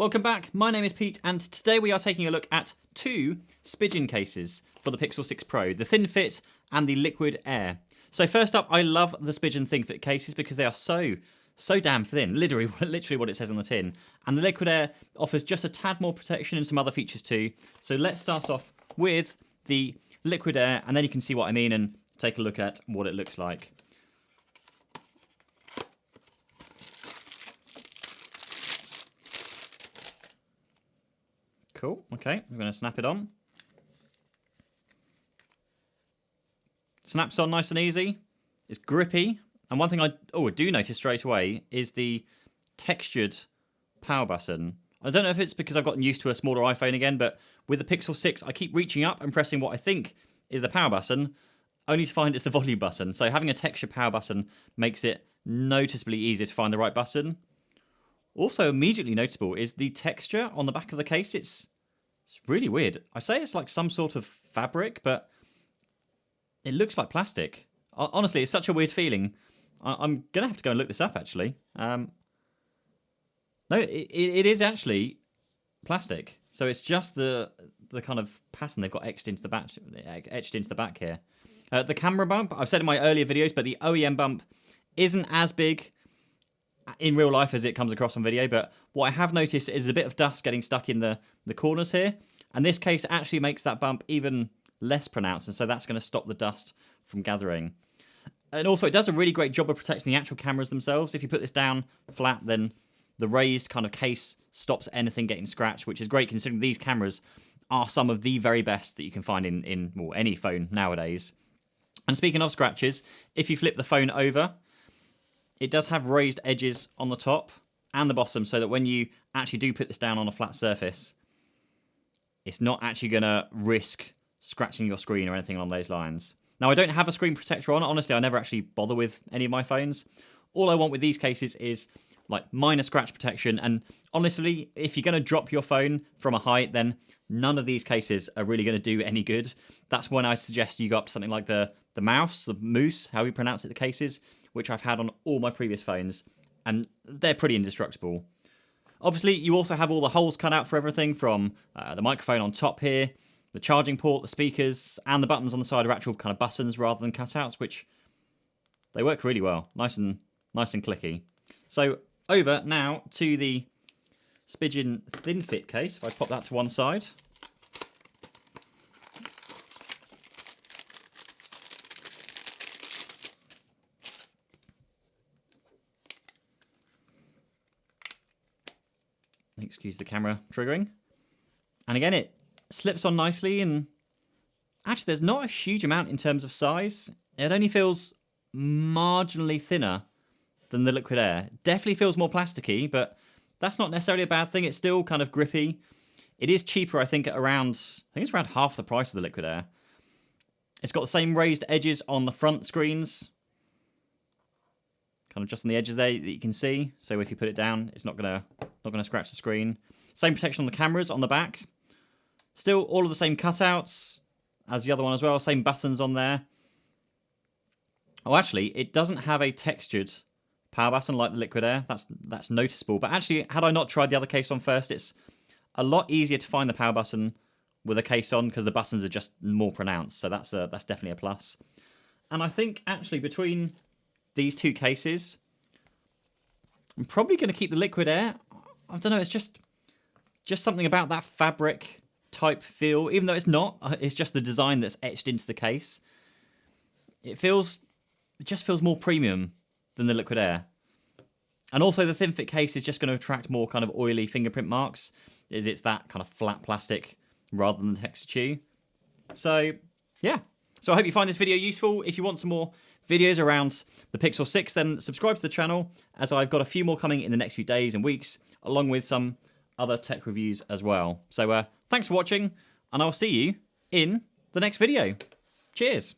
Welcome back, my name is Pete and today we are taking a look at two Spigen cases for the Pixel 6 Pro, the Thin Fit and the Liquid Air. So first up, I love the Spigen Thin Fit cases because they are so damn thin, literally what it says on the tin. And the Liquid Air offers just a tad more protection and some other features too. So let's start off with the Liquid Air and then you can see what I mean and take a look at what it looks like. Cool, okay, I'm going to snap it on. Snaps on nice and easy. It's grippy. And one thing I do notice straight away is the textured power button. I don't know if it's because I've gotten used to a smaller iPhone again, but with the Pixel 6, I keep reaching up and pressing what I think is the power button, only to find it's the volume button. So having a textured power button makes it noticeably easier to find the right button. Also immediately noticeable is the texture on the back of the case. It's really weird. I say it's like some sort of fabric, but it looks like plastic. Honestly, it's such a weird feeling. I'm going to have to go and look this up, actually. No, it is actually plastic. So it's just the kind of pattern they've got etched into the back here. The camera bump, I've said in my earlier videos, but the OEM bump isn't as big in real life as it comes across on video, but what I have noticed is a bit of dust getting stuck in the corners here, and this case actually makes that bump even less pronounced, and so that's going to stop the dust from gathering. And also it does a really great job of protecting the actual cameras themselves. If you put this down flat, then the raised kind of case stops anything getting scratched, which is great considering these cameras are some of the very best that you can find in well, any phone nowadays. And speaking of scratches, if you flip the phone over, it does have raised edges on the top and the bottom so that when you actually do put this down on a flat surface, it's not actually going to risk scratching your screen or anything along those lines. Now, I don't have a screen protector on. Honestly, I never actually bother with any of my phones. All I want with these cases is like minor scratch protection. And honestly, if you're going to drop your phone from a height, then none of these cases are really going to do any good. That's when I suggest you go up to something like the moose, how you pronounce it, the cases, which I've had on all my previous phones, and they're pretty indestructible. Obviously, you also have all the holes cut out for everything from the microphone on top here, the charging port, the speakers, and the buttons on the side are actual kind of buttons rather than cutouts, which they work really well. Nice and clicky. So over now to the Spigen Thin Fit case. If I pop that to one side. Excuse the camera triggering. And again, it slips on nicely, and actually there's not a huge amount in terms of size. It only feels marginally thinner than the Liquid Air. Definitely feels more plasticky, but that's not necessarily a bad thing. It's still kind of grippy. It is cheaper, I think, at around, I think it's around half the price of the Liquid Air. It's got the same raised edges on the front screens, kind of just on the edges there that you can see. So if you put it down, it's not gonna scratch the screen. Same protection on the cameras on the back. Still all of the same cutouts as the other one as well. Same buttons on there. Oh, actually, it doesn't have a textured power button like the Liquid Air. That's noticeable. But actually, had I not tried the other case on first, it's a lot easier to find the power button with a case on because the buttons are just more pronounced. So that's definitely a plus. And I think actually between these two cases, I'm probably going to keep the Liquid Air. I don't know, it's just something about that fabric type feel, even though it's not. It's just the design that's etched into the case. It just feels more premium than the Liquid Air. And also the Thin Fit case is just going to attract more kind of oily fingerprint marks, as it's that kind of flat plastic rather than the texture. So, yeah. So I hope you find this video useful. If you want some more videos around the Pixel 6, then subscribe to the channel, as I've got a few more coming in the next few days and weeks, along with some other tech reviews as well. So thanks for watching, and I'll see you in the next video. Cheers!